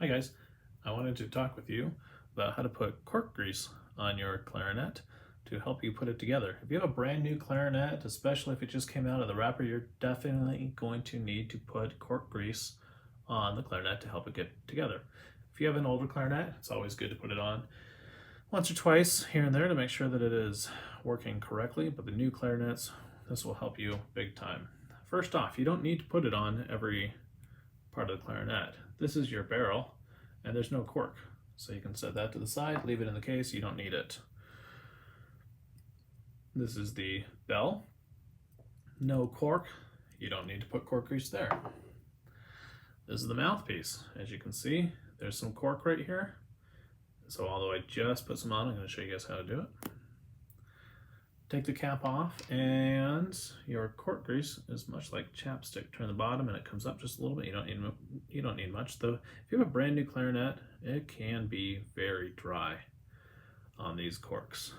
Hi guys, I wanted to talk with you about how to put cork grease on your clarinet to help you put it together. If you have a brand new clarinet, especially if it just came out of the wrapper, you're definitely going to need to put cork grease on the clarinet to help it get together. If you have an older clarinet, it's always good to put it on once or twice here and there to make sure that it is working correctly, but the new clarinets, this will help you big time. First off, you don't need to put it on every part of the clarinet. This is your barrel and there's no cork. So you can set that to the side, leave it in the case, you don't need it. This is the bell. No cork, you don't need to put cork grease there. This is the mouthpiece. As you can see, there's some cork right here. So although I just put some on, I'm going to show you guys how to do it. Take the cap off, and your cork grease is much like chapstick. Turn the bottom and it comes up just a little bit. You don't need much. Though if you have a brand new clarinet, it can be very dry on these corks.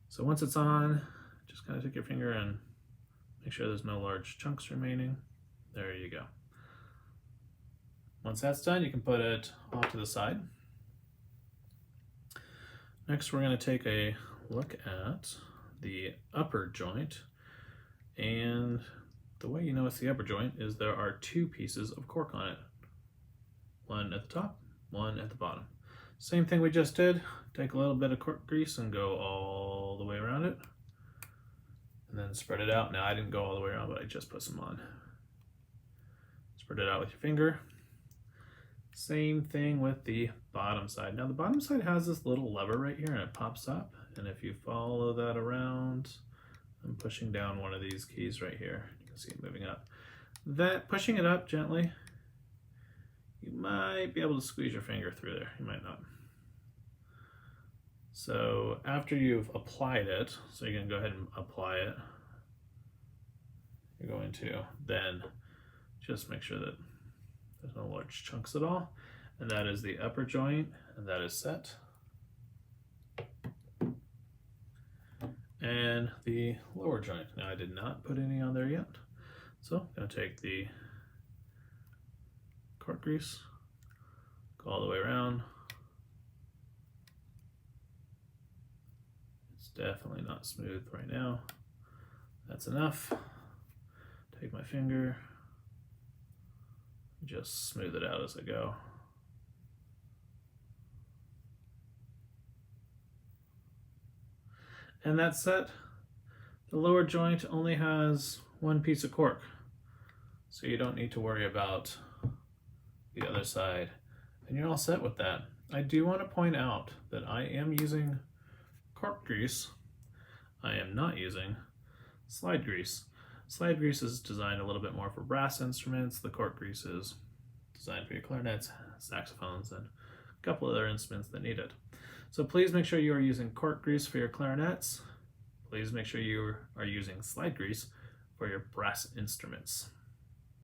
So once it's on, just kind of take your finger and make sure there's no large chunks remaining. There you go. Once that's done, you can put it off to the side. Next, we're going to take a look at the upper joint, and the way you know it's the upper joint is there are two pieces of cork on it. One at the top, one at the bottom. Same thing we just did. Take a little bit of cork grease and go all the way around it, and then spread it out. Now I didn't go all the way around, but I just put some on. Spread it out with your finger. Same thing with the bottom side. Now the bottom side has this little lever right here and it pops up, and if you follow that around, I'm pushing down one of these keys right here. You can see it moving up. Pushing it up gently, you might be able to squeeze your finger through there. You might not. So after you've applied it, so you're going to go ahead and apply it, you're going to then just make sure that there's no large chunks at all. And that is the upper joint, and that is set. And the lower joint. Now I did not put any on there yet. So I'm going to take the cork grease, go all the way around. It's definitely not smooth right now. That's enough. Take my finger, just smooth it out as I go. And that's set. The lower joint only has one piece of cork, so you don't need to worry about the other side. And you're all set with that. I do want to point out that I am using cork grease. I am not using slide grease. Slide grease is designed a little bit more for brass instruments. The cork grease is designed for your clarinets, saxophones, and a couple other instruments that need it. So please make sure you are using cork grease for your clarinets. Please make sure you are using slide grease for your brass instruments.